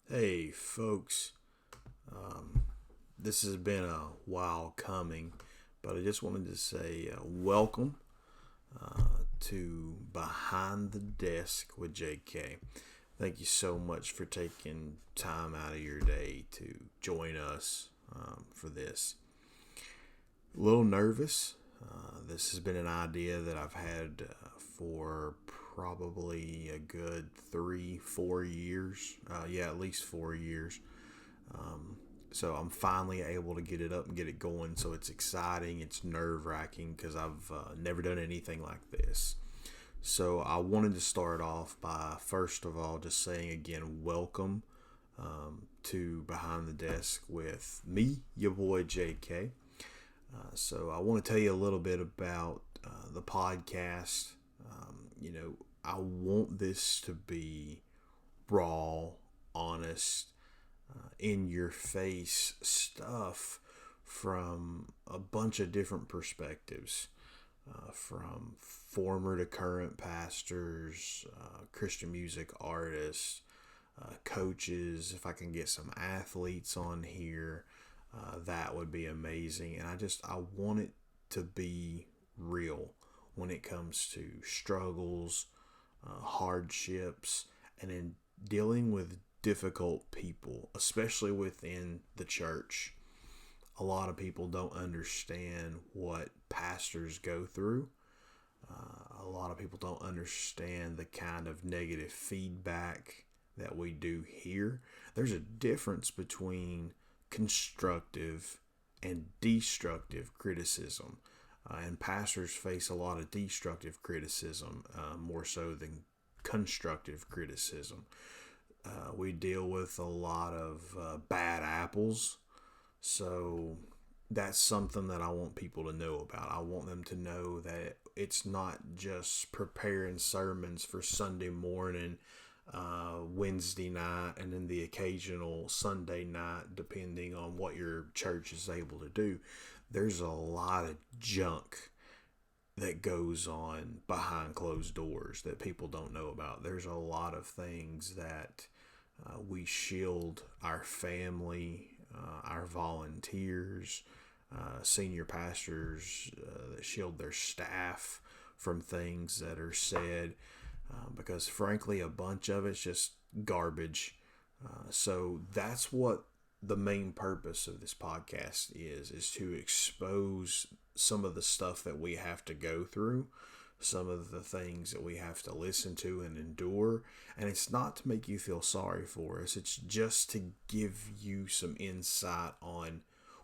Hey, folks. Um, this has been a while coming, but I just wanted to say welcome to Behind the Desk with JK. Thank you so much for taking time out of your day to join us for this. A little nervous. This has been an idea that I've had for probably a good 3, 4 years. Yeah, at least 4 years. So I'm finally able to get it up and get it going. So it's exciting. It's nerve wracking because I've never done anything like this. So I wanted to start off by first of all just saying again, welcome to Behind the Desk with me, your boy JK. So I want to tell you a little bit about the podcast. I want this to be raw, honest, in your face stuff from a bunch of different perspectives, from former to current pastors, Christian music artists, coaches. If I can get some athletes on here, that would be amazing. And I want it to be real when it comes to struggles, hardships, and in dealing with difficult people, especially within the church. A lot of people don't understand what pastors go through. A lot of people don't understand the kind of negative feedback that we do hear. There's a difference between constructive and destructive criticism. And pastors face a lot of destructive criticism, more so than constructive criticism. We deal with a lot of bad apples. So that's something that I want people to know about. I want them to know that it's not just preparing sermons for Sunday morning, Wednesday night, and then the occasional Sunday night, depending on what your church is able to do. There's a lot of junk that goes on behind closed doors that people don't know about. There's a lot of things that we shield our family, our volunteers, senior pastors that shield their staff from things that are said because, frankly, a bunch of it's just garbage. So that's what the main purpose of this podcast is to expose some of the stuff that we have to go through, some of the things that we have to listen to and endure. And it's not to make you feel sorry for us, it's just to give you some insight on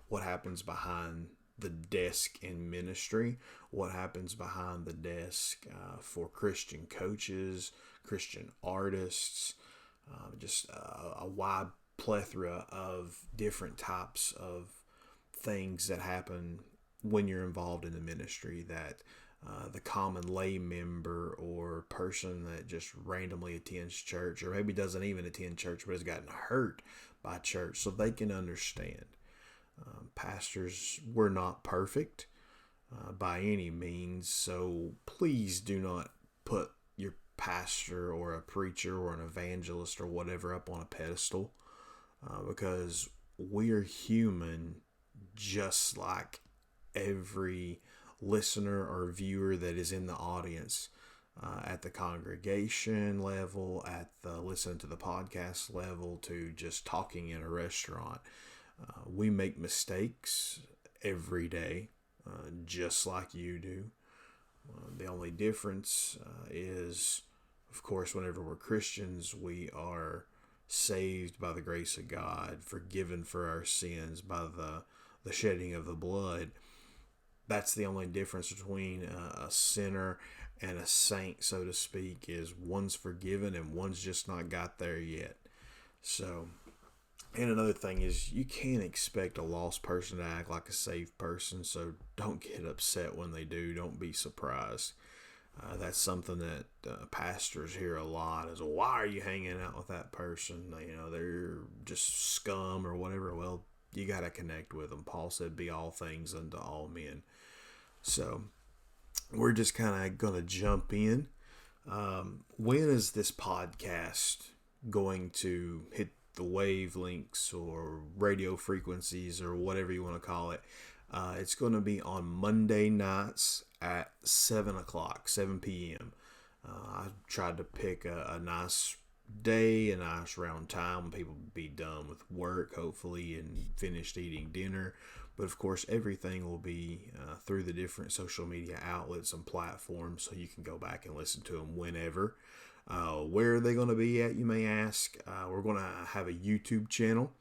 what happens behind the desk in ministry, what happens behind the desk for Christian coaches, Christian artists, just a wide plethora of different types of things that happen when you're involved in the ministry that the common lay member or person that just randomly attends church or maybe doesn't even attend church but has gotten hurt by church so they can understand. Pastors, we're not perfect by any means, so please do not put your pastor or a preacher or an evangelist or whatever up on a pedestal because we're human just like every listener or viewer that is in the audience at the congregation level, at the listen to the podcast level, to just talking in a restaurant. We make mistakes every day, just like you do. The only difference is, of course, whenever we're Christians, we are saved by the grace of God, forgiven for our sins by the shedding of the blood. That's the only difference between a sinner and a saint, so to speak, is one's forgiven and one's just not got there yet. So, and another thing is you can't expect a lost person to act like a saved person, so don't get upset when they do. Don't be surprised. That's something that pastors hear a lot is, why are you hanging out with that person? They're just scum or whatever. Well, you got to connect with them. Paul said, be all things unto all men. So we're just kind of going to jump in. When is this podcast going to hit the wavelengths or radio frequencies or whatever you want to call it. It's going to be on Monday nights at 7 o'clock, 7 p.m. I tried to pick a nice day, a nice round time when people be done with work, hopefully, and finished eating dinner. But of course, everything will be through the different social media outlets and platforms, so you can go back and listen to them whenever. Where are they going to be at, you may ask? We're going to have a YouTube channel.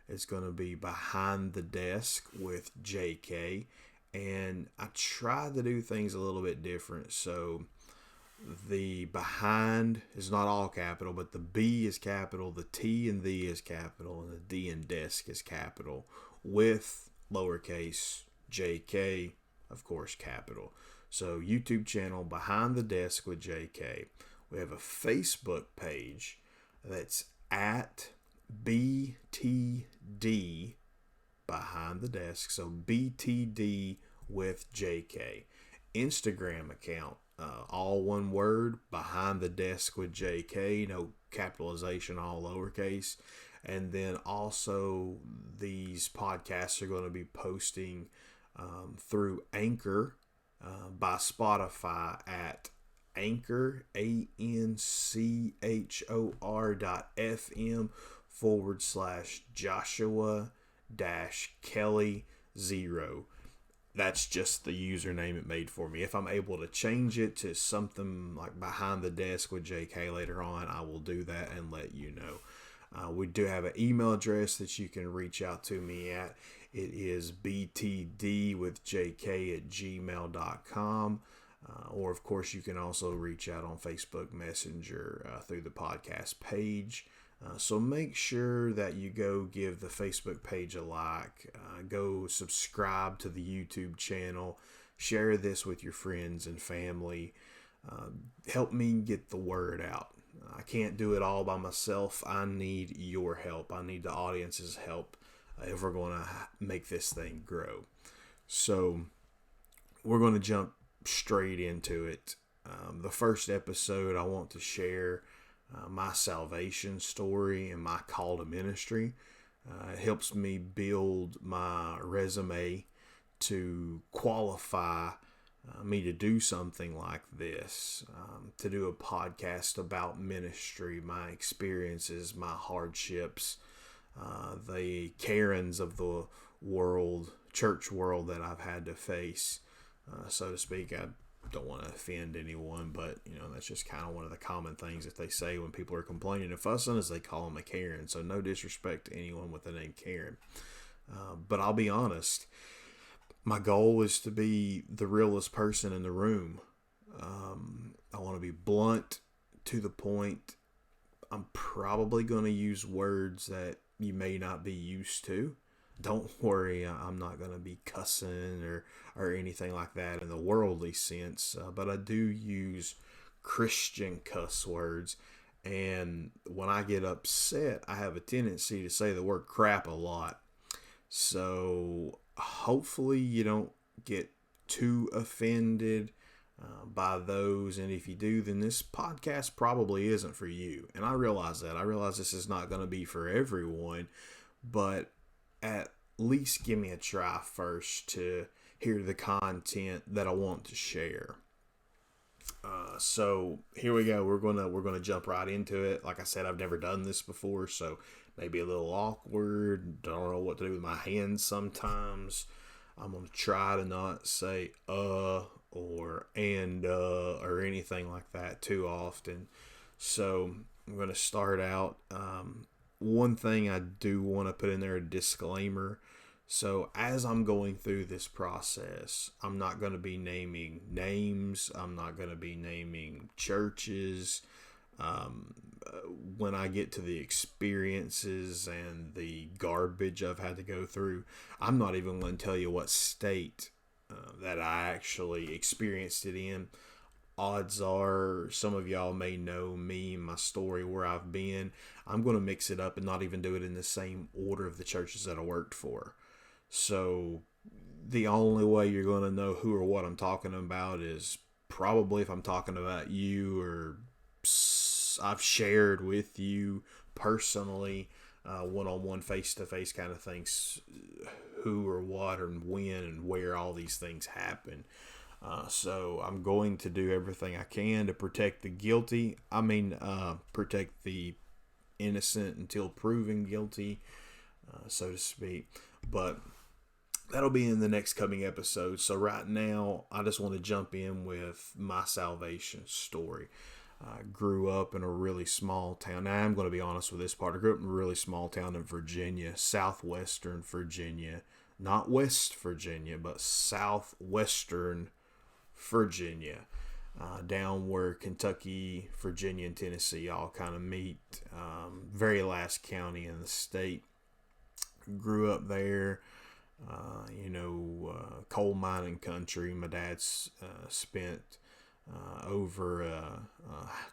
It's going to be Behind the Desk with JK. And I try to do things a little bit different. So the behind is not all capital, but the B is capital, the T and the is capital, and the D in desk is capital, with lowercase JK, of course, capital. So YouTube channel Behind the Desk with JK. We have a Facebook page that's at BTD Behind the Desk. So BTD with JK. Instagram account, all one word, Behind the Desk with JK, no capitalization, all lowercase. And then also these podcasts are going to be posting through Anchor by Spotify at Anchor, ANCHOR.fm/Joshua-Kelly0. That's just the username it made for me. If I'm able to change it to something like Behind the Desk with JK later on, I will do that and let you know. We do have an email address that you can reach out to me at. It is btdwithjk@gmail.com. Or, of course, you can also reach out on Facebook Messenger through the podcast page. So make sure that you go give the Facebook page a like. Go subscribe to the YouTube channel. Share this with your friends and family. Help me get the word out. I can't do it all by myself. I need your help. I need the audience's help if we're going to make this thing grow. So we're going to jump straight into it. The first episode, I want to share my salvation story and my call to ministry. It helps me build my resume to qualify me to do something like this, to do a podcast about ministry, my experiences, my hardships, the Karens of the world, church world that I've had to face, so to speak. I don't want to offend anyone, but that's just kind of one of the common things that they say when people are complaining and fussing, is they call them a Karen. So no disrespect to anyone with the name Karen, but I'll be honest, my goal is to be the realest person in the room. I want to be blunt, to the point. I'm probably going to use words that you may not be used to. Don't worry, I'm not going to be cussing or anything like that in the worldly sense, but I do use Christian cuss words, and when I get upset, I have a tendency to say the word crap a lot. So hopefully you don't get too offended by those, and if you do, then this podcast probably isn't for you. And I realize that. I realize this is not going to be for everyone, but at least give me a try first to hear the content that I want to share. So here we go. We're gonna jump right into it. Like I said, I've never done this before, so maybe a little awkward. Don't know what to do with my hands sometimes. I'm gonna try to not say or and or anything like that too often. So I'm gonna start out. One thing I do want to put in there, a disclaimer. So as I'm going through this process, I'm not going to be naming names. I'm not going to be naming churches. When I get to the experiences and the garbage I've had to go through, I'm not even going to tell you what state that I actually experienced it in. Odds are some of y'all may know me, my story, where I've been. I'm going to mix it up and not even do it in the same order of the churches that I worked for. So the only way you're going to know who or what I'm talking about is probably if I'm talking about you, or I've shared with you personally one-on-one, face-to-face kind of things, who or what and when and where all these things happen. So I'm going to do everything I can to protect the guilty. Protect the innocent until proven guilty, so to speak. But that'll be in the next coming episode. So right now, I just want to jump in with my salvation story. I grew up in a really small town. Now, I'm going to be honest with this part. I grew up in a really small town in Virginia, southwestern Virginia. Not West Virginia, but southwestern Virginia. Down where Kentucky, Virginia, and Tennessee all kind of meet. Very last county in the state. Grew up there. Coal mining country. My dad's spent over a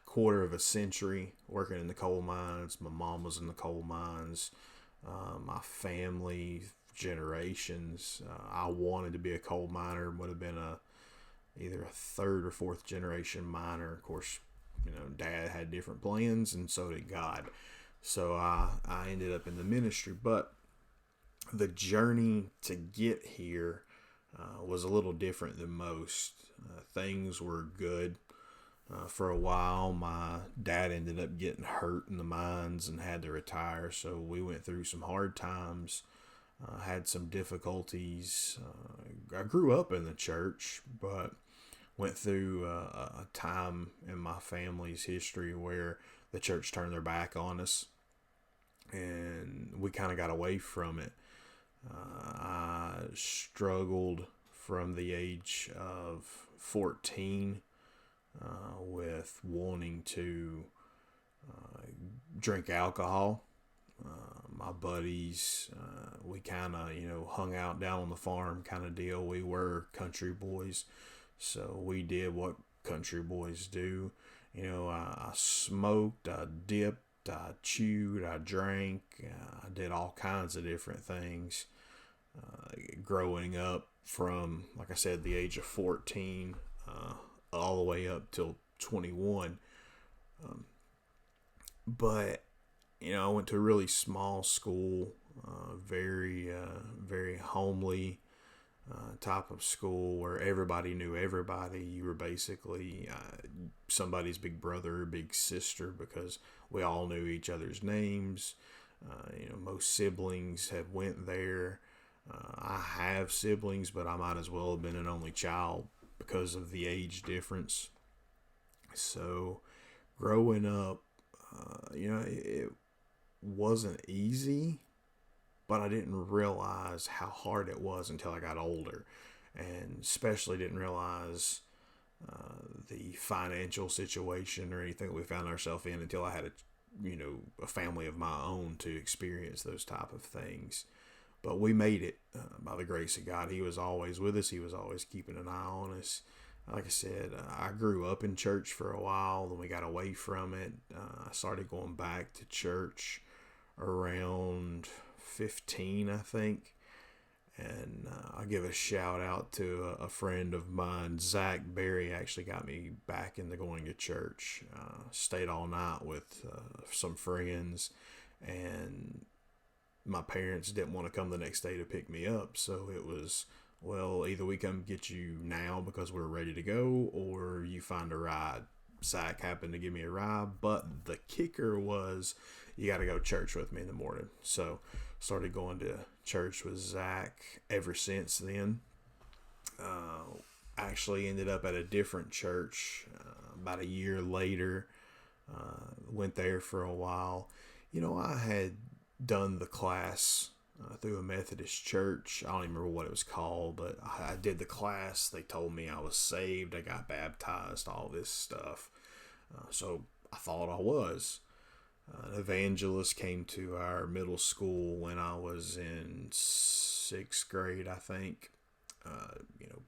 quarter of a century working in the coal mines. My mom was in the coal mines. My family, generations. I wanted to be a coal miner. Would have been either a third or fourth generation miner. Of course, Dad had different plans, and so did God. So I ended up in the ministry, but the journey to get here was a little different than most. Things were good for a while. My dad ended up getting hurt in the mines and had to retire, so we went through some hard times, had some difficulties. I grew up in the church, but went through a time in my family's history where the church turned their back on us, and we kind of got away from it. I struggled from the age of 14 with wanting to drink alcohol. My buddies, we kind of, hung out down on the farm kind of deal. We were country boys, so we did what country boys do. I smoked, I dipped, I chewed, I drank, I did all kinds of different things. Growing up from, like I said, the age of 14 all the way up till 21. But I went to a really small school, very homely type of school where everybody knew everybody. You were basically somebody's big brother or big sister because we all knew each other's names. Most siblings have went there. I have siblings, but I might as well have been an only child because of the age difference. So growing up, it wasn't easy, but I didn't realize how hard it was until I got older, and especially didn't realize the financial situation or anything that we found ourselves in until I had a family of my own to experience those type of things. But we made it by the grace of God. He was always with us. He was always keeping an eye on us. Like I said, I grew up in church for a while. Then we got away from it. I started going back to church around 15, I think. And I'll give a shout out to a friend of mine, Zach Berry, actually got me back into going to church. Stayed all night with some friends, and my parents didn't want to come the next day to pick me up. So it was, well, either we come get you now because we're ready to go, or you find a ride. Zach happened to give me a ride, but the kicker was you got to go to church with me in the morning. So started going to church with Zach ever since then. Actually ended up at a different church about a year later. Went there for a while. I had done the class through a Methodist church. I don't even remember what it was called, but I did the class. They told me I was saved. I got baptized, all this stuff. So I thought I was. An evangelist came to our middle school when I was in 6th grade, I think.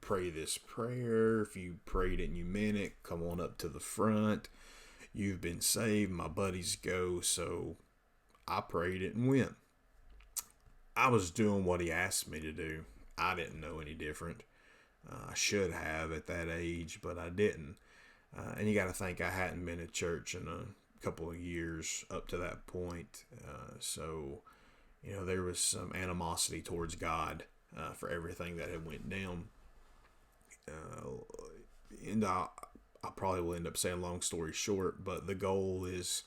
Pray this prayer. If you prayed it and you meant it, come on up to the front. You've been saved. My buddies go. So I prayed it and went. I was doing what he asked me to do. I didn't know any different. I should have at that age, but I didn't. And you got to think I hadn't been at church in couple of years up to that point. So, there was some animosity towards God for everything that had went down. And I probably will end up saying long story short, but the goal is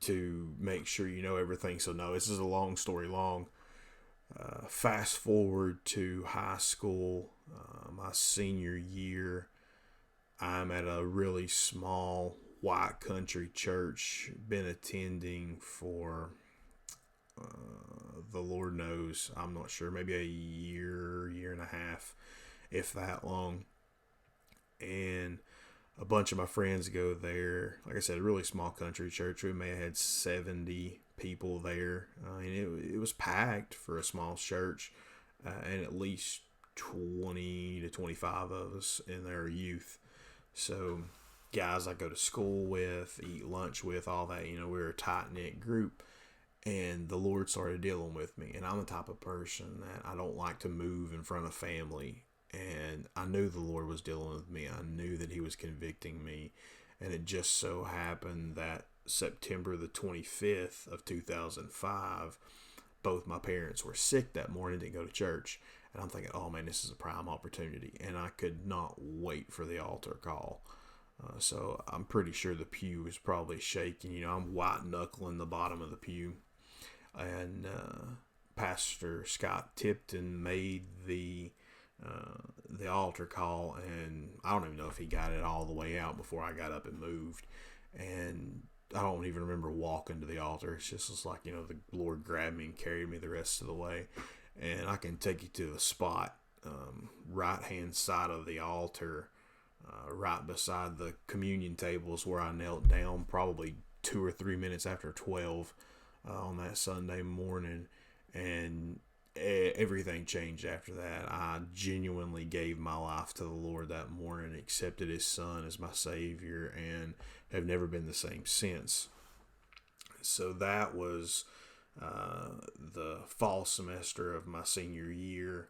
to make sure you know everything. So no, this is a long story long. Fast forward to high school, my senior year. I'm at a really small white country church. Been attending for the Lord knows, I'm not sure, maybe a year and a half, if that long. And a bunch of my friends go there. Like I said, a really small country church. We may have had 70 people there. And it was packed for a small church, and at least 20 to 25 of us in their youth. So guys I go to school with, eat lunch with, all that, we were a tight-knit group. And the Lord started dealing with me. And I'm the type of person that I don't like to move in front of family. And I knew the Lord was dealing with me. I knew that he was convicting me. And it just so happened that September the 25th of 2005, both my parents were sick that morning, didn't go to church. And I'm thinking, oh man, this is a prime opportunity. And I could not wait for the altar call. So I'm pretty sure the pew was probably shaking. I'm white knuckling the bottom of the pew. And Pastor Scott Tipton made the altar call, and I don't even know if he got it all the way out before I got up and moved. And I don't even remember walking to the altar. It's just like, the Lord grabbed me and carried me the rest of the way. And I can take you to the spot, right hand side of the altar, right beside the communion tables, where I knelt down probably 2 or 3 minutes after 12 on that Sunday morning. And everything changed after that. I genuinely gave my life to the Lord that morning, accepted his son as my Savior, and have never been the same since. So that was the fall semester of my senior year.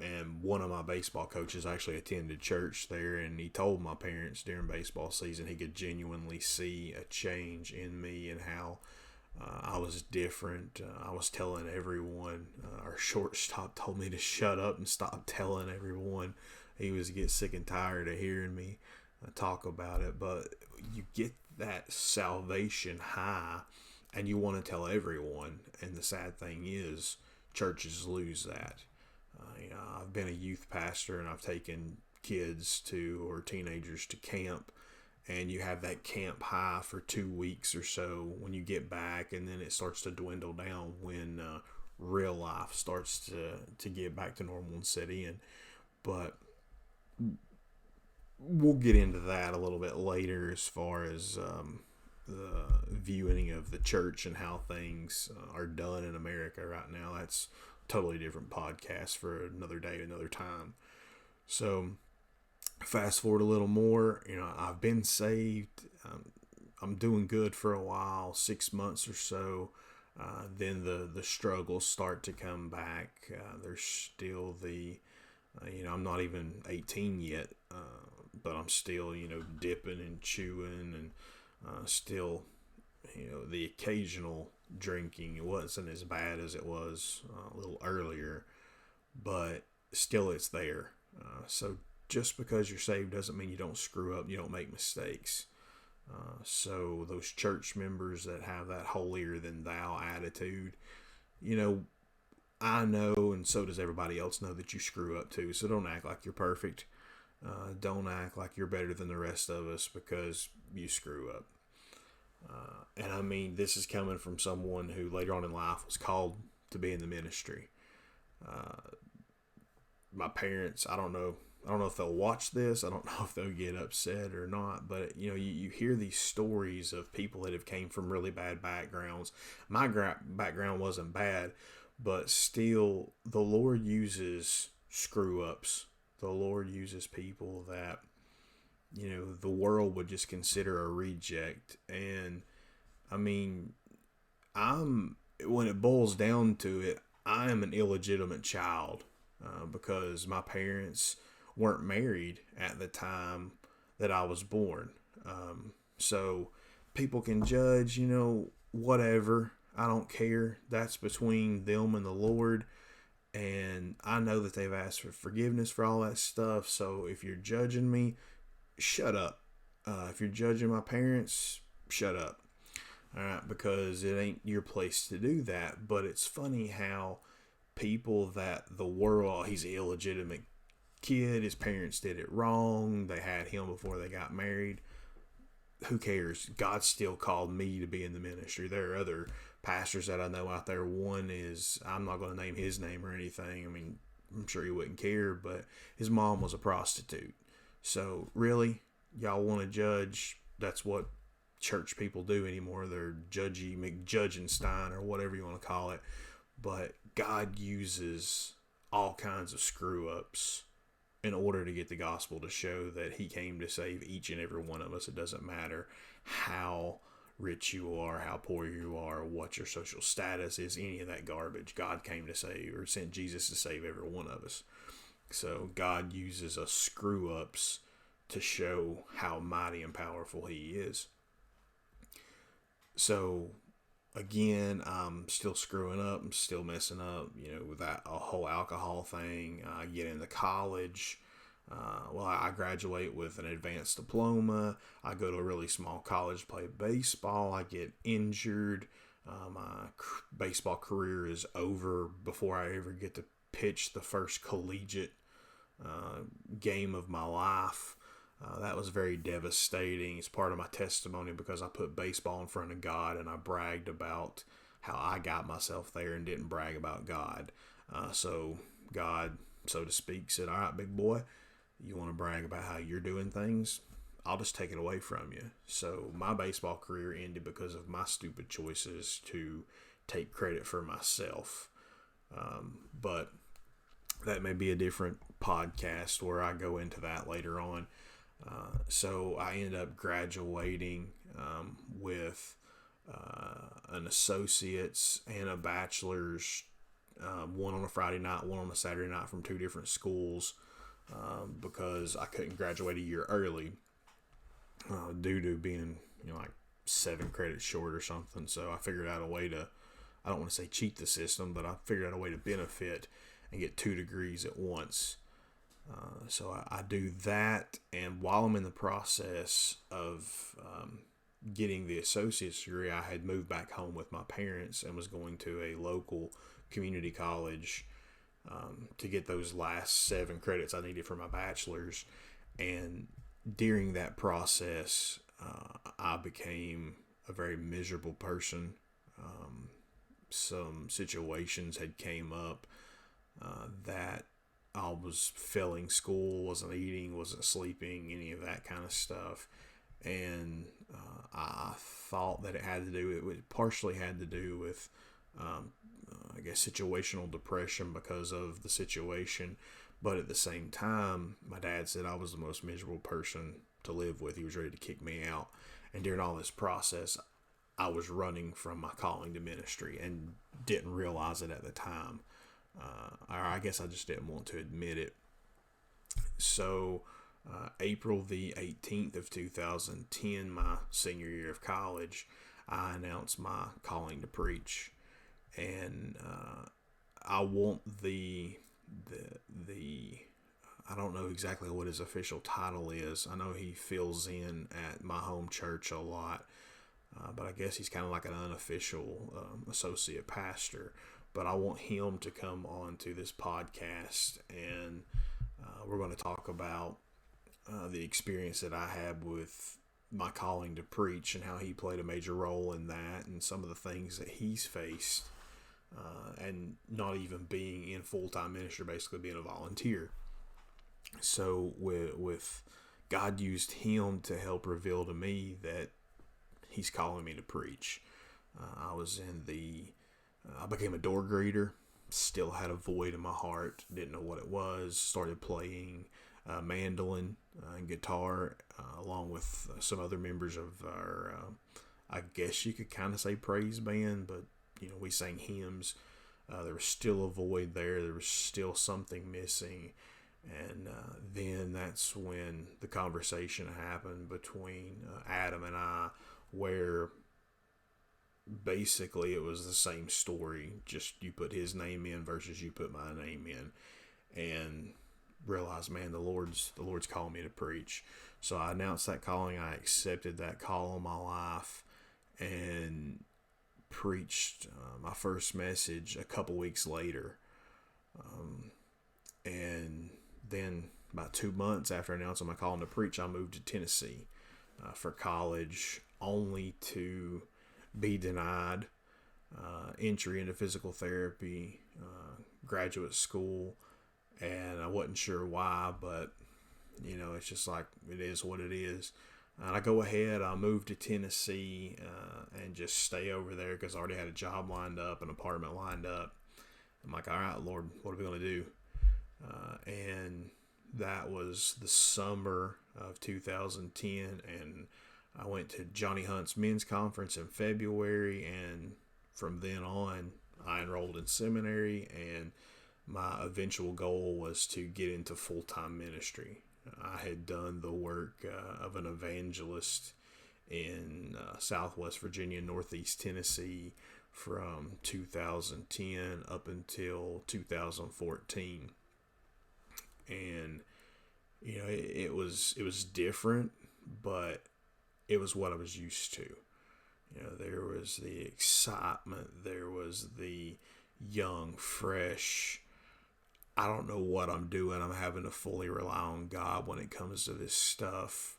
And one of my baseball coaches actually attended church there, and he told my parents during baseball season he could genuinely see a change in me and how I was different. I was telling everyone. Our shortstop told me to shut up and stop telling everyone. He was getting sick and tired of hearing me talk about it. But you get that salvation high, and you want to tell everyone. And the sad thing is, churches lose that. I've been a youth pastor, and I've taken kids or teenagers to camp. And you have that camp high for 2 weeks or so when you get back, and then it starts to dwindle down when real life starts to get back to normal and set in. But we'll get into that a little bit later as far as the viewing of the church and how things are done in America right now. That's a totally different podcast for another day, another time. So fast forward a little more, I've been saved. I'm doing good for a while, 6 months or so. Then the struggles start to come back. There's still I'm not even 18 yet, but I'm still, dipping and chewing, and still, the occasional drinking. It wasn't as bad as it was a little earlier, but still it's there. So just because you're saved doesn't mean you don't screw up, you don't make mistakes. So those church members that have that holier than thou attitude, I know, and so does everybody else know, that you screw up too. So don't act like you're perfect. Don't act like you're better than the rest of us because you screw up. And I mean, this is coming from someone who later on in life was called to be in the ministry. My parents, I don't know if they'll watch this. I don't know if they'll get upset or not. But, you hear these stories of people that have came from really bad backgrounds. My background wasn't bad, but still the Lord uses screw-ups. The Lord uses people that, the world would just consider a reject. And, I mean, when it boils down to it, I am an illegitimate child because my parents weren't married at the time that I was born. So people can judge, whatever. I don't care. That's between them and the Lord. And I know that they've asked for forgiveness for all that stuff. So if you're judging me, shut up. If you're judging my parents, shut up. All right, because it ain't your place to do that. But it's funny how people that the world, he's an illegitimate kid, his parents did it wrong, they had him before they got married. Who cares? God still called me to be in the ministry. There are other pastors that I know out there. One is, I'm not going to name his name or anything. I mean, I'm sure he wouldn't care, but his mom was a prostitute. So really, y'all want to judge? That's what church people do anymore. They're judgy McJudgenstein or whatever you want to call it. But God uses all kinds of screw ups in order to get the gospel to show that he came to save each and every one of us. It doesn't matter how rich you are, how poor you are, what your social status is, any of that garbage. God came to save, or sent Jesus to save every one of us. So God uses us screw ups to show how mighty and powerful he is. So again, I'm still screwing up. I'm still messing up, with that whole alcohol thing. I get into college. I graduate with an advanced diploma. I go to a really small college to play baseball. I get injured. My baseball career is over before I ever get to pitch the first collegiate game of my life. That was very devastating. It's part of my testimony because I put baseball in front of God and I bragged about how I got myself there and didn't brag about God. So God, so to speak, said, all right, big boy, you want to brag about how you're doing things? I'll just take it away from you. So my baseball career ended because of my stupid choices to take credit for myself. But that may be a different podcast where I go into that later on. So I ended up graduating with an associate's and a bachelor's, one on a Friday night, one on a Saturday night from two different schools, because I couldn't graduate a year early due to being like 7 credits short or something. So I figured out a way to, I don't want to say cheat the system, but I figured out a way to benefit and get 2 degrees at once. So I do that, and while I'm in the process of getting the associate's degree, I had moved back home with my parents and was going to a local community college to get those last 7 credits I needed for my bachelor's. And during that process, I became a very miserable person. Some situations had came up that I was failing school, wasn't eating, wasn't sleeping, any of that kind of stuff. And I thought that it partially had to do with, I guess, situational depression because of the situation. But at the same time, my dad said I was the most miserable person to live with. He was ready to kick me out. And during all this process, I was running from my calling to ministry and didn't realize it at the time. Or I guess I just didn't want to admit it. So April the 18th of 2010, my senior year of college, I announced my calling to preach. And I want the I don't know exactly what his official title is. I know he fills in at my home church a lot, but I guess he's kind of like an unofficial associate pastor. But I want him to come on to this podcast, and we're going to talk about the experience that I had with my calling to preach and how he played a major role in that, and some of the things that he's faced, and not even being in full-time ministry, basically being a volunteer. So with God used him to help reveal to me that he's calling me to preach. I became a door greeter, still had a void in my heart, didn't know what it was, started playing mandolin and guitar along with some other members of our, I guess you could kind of say praise band, but we sang hymns. There was still a void there. There was still something missing. And then that's when the conversation happened between Adam and I where basically it was the same story, just you put his name in versus you put my name in, and realized, man, the Lord's calling me to preach. So I announced that calling. I accepted that call on my life and preached my first message a couple weeks later. And then about 2 months after announcing my calling to preach, I moved to Tennessee for college, only to be denied entry into physical therapy, graduate school, and I wasn't sure why, but it's just like, it is what it is. And I go ahead, I move to Tennessee and just stay over there because I already had a job lined up, an apartment lined up. I'm like, all right, Lord, what are we going to do? And that was the summer of 2010, and I went to Johnny Hunt's men's conference in February, and from then on, I enrolled in seminary, and my eventual goal was to get into full-time ministry. I had done the work of an evangelist in Southwest Virginia, Northeast Tennessee from 2010 up until 2014. And, it was different, but it was what I was used to. There was the excitement, there was the young, fresh, I don't know what I'm doing, I'm having to fully rely on God when it comes to this stuff.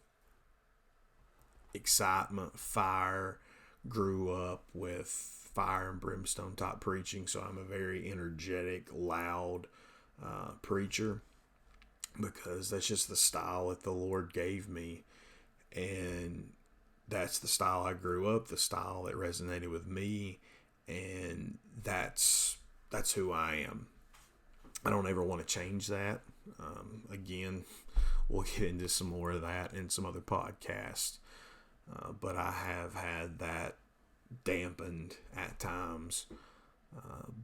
Excitement, fire, grew up with fire and brimstone type preaching, so I'm a very energetic, loud preacher, because that's just the style that the Lord gave me, and that's the style I grew up, the style that resonated with me, and that's who I am. I don't ever want to change that. Again, we'll get into some more of that in some other podcasts, but I have had that dampened at times,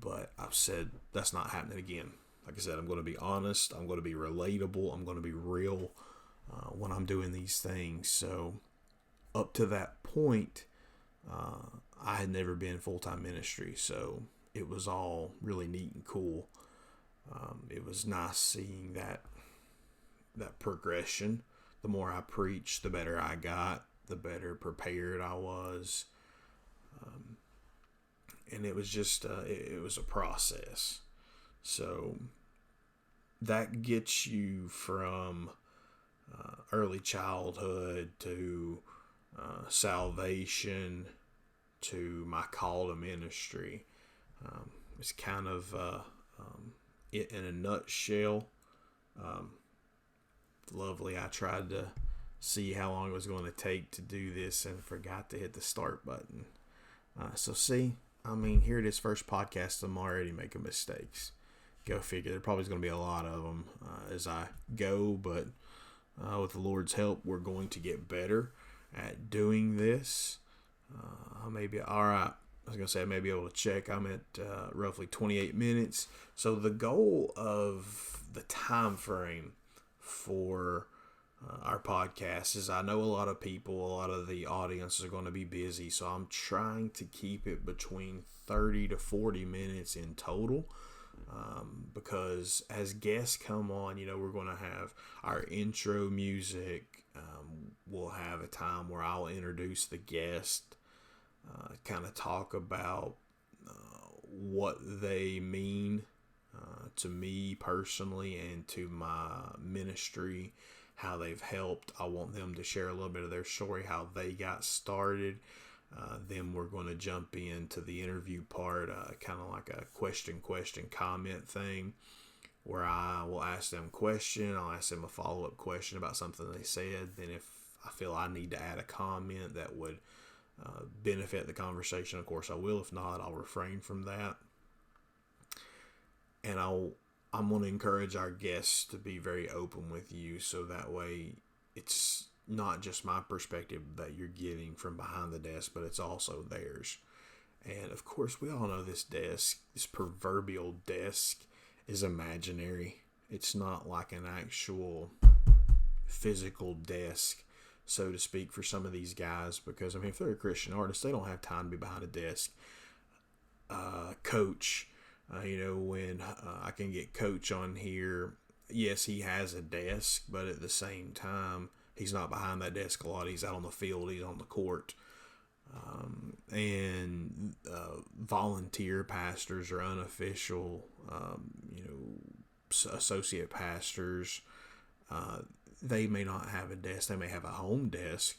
but I've said that's not happening again. Like I said, I'm going to be honest, I'm going to be relatable, I'm going to be real when I'm doing these things. So up to that point, I had never been full-time ministry, so it was all really neat and cool. It was nice seeing that progression. The more I preached, the better I got, the better prepared I was, and it was just it was a process. So that gets you from early childhood to salvation to my call to ministry. It's kind of it in a nutshell. Lovely. I tried to see how long it was going to take to do this and forgot to hit the start button. So see, here it is, first podcast, I'm already making mistakes. Go figure. There probably is going to be a lot of them as I go, but with the Lord's help, we're going to get better at doing this. I may be all right. I was going to say I may be able to check. I'm at roughly 28 minutes. So the goal of the time frame for our podcast is, I know a lot of people, a lot of the audience are going to be busy, so I'm trying to keep it between 30 to 40 minutes in total. Because as guests come on, we're going to have our intro music. We'll have a time where I'll introduce the guest, kind of talk about what they mean to me personally and to my ministry, how they've helped. I want them to share a little bit of their story, how they got started. Then we're going to jump into the interview part, kind of like a question comment thing, where I will ask them a question. I'll ask them a follow-up question about something they said. Then if I feel I need to add a comment that would benefit the conversation, of course I will. If not, I'll refrain from that. And I'm going to encourage our guests to be very open with you, so that way it's not just my perspective that you're getting from behind the desk, but it's also theirs. And of course, we all know this proverbial desk is imaginary. It's not like an actual physical desk so to speak, for some of these guys, because I mean, if they're a Christian artist, they don't have time to be behind a desk. Coach, when I can get Coach on here, yes, he has a desk, but at the same time, he's not behind that desk a lot. He's out on the field, he's on the court. And volunteer pastors or unofficial, associate pastors, they may not have a desk. They may have a home desk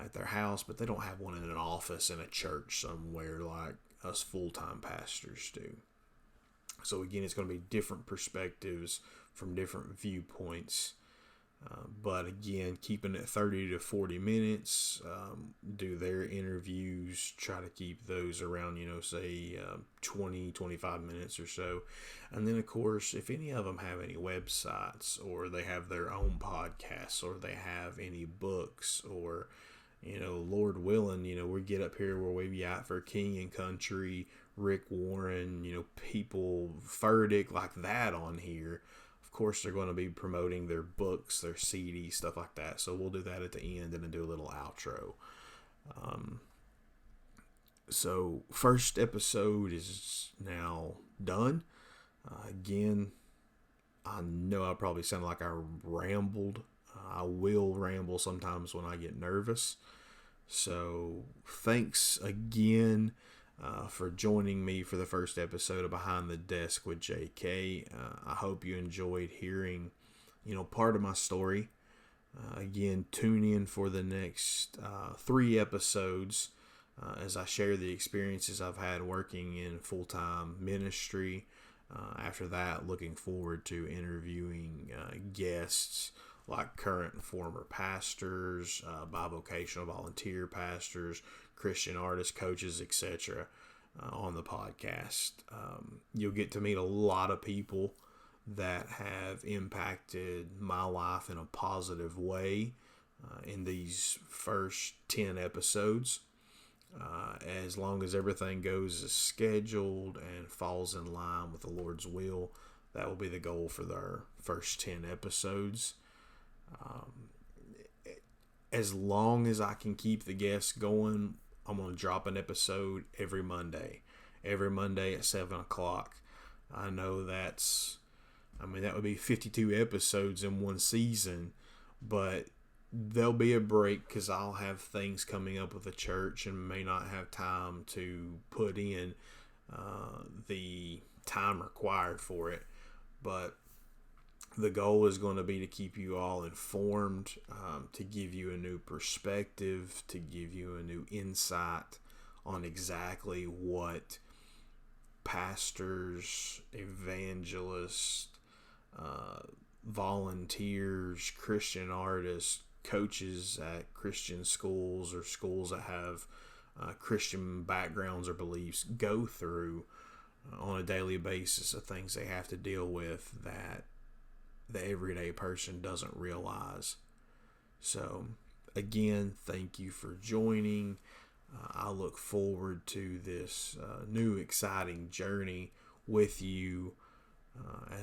at their house, but they don't have one in an office in a church somewhere like us full-time pastors do. So again, it's going to be different perspectives from different viewpoints. But again, keeping it 30 to 40 minutes, do their interviews, try to keep those around, 20, 25 minutes or so. And then, of course, if any of them have any websites, or they have their own podcasts, or they have any books, or, Lord willing, we get up here where we be out for King and Country, Rick Warren, people, Furtick, like that on here. Of course, they're going to be promoting their books, their CDs, stuff like that. So we'll do that at the end and then do a little outro. So first episode is now done. Again, I know I probably sound like I rambled. I will ramble sometimes when I get nervous. So thanks again for joining me for the first episode of Behind the Desk with JK. I hope you enjoyed hearing, part of my story. Again, tune in for the next 3 episodes as I share the experiences I've had working in full-time ministry. After that, looking forward to interviewing guests like current and former pastors, bivocational volunteer pastors, Christian artists, coaches, etc. On the podcast. You'll get to meet a lot of people that have impacted my life in a positive way in these first 10 episodes. As long as everything goes as scheduled and falls in line with the Lord's will, that will be the goal for their first 10 episodes. As long as I can keep the guests going, I'm going to drop an episode every Monday at 7 o'clock. I know that would be 52 episodes in one season, but there'll be a break because I'll have things coming up with the church and may not have time to put in the time required for it. But the goal is going to be to keep you all informed, to give you a new perspective, to give you a new insight on exactly what pastors, evangelists, volunteers, Christian artists, coaches at Christian schools or schools that have Christian backgrounds or beliefs go through on a daily basis, of things they have to deal with that the everyday person doesn't realize. So again, thank you for joining. I look forward to this new exciting journey with you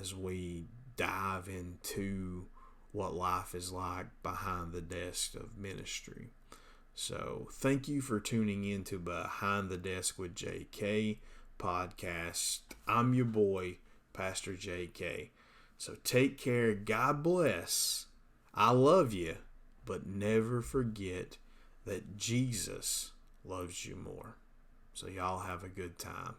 as we dive into what life is like behind the desk of ministry. So thank you for tuning in to Behind the Desk with JK podcast. I'm your boy, Pastor JK. So take care. God bless. I love you, but never forget that Jesus loves you more. So y'all have a good time.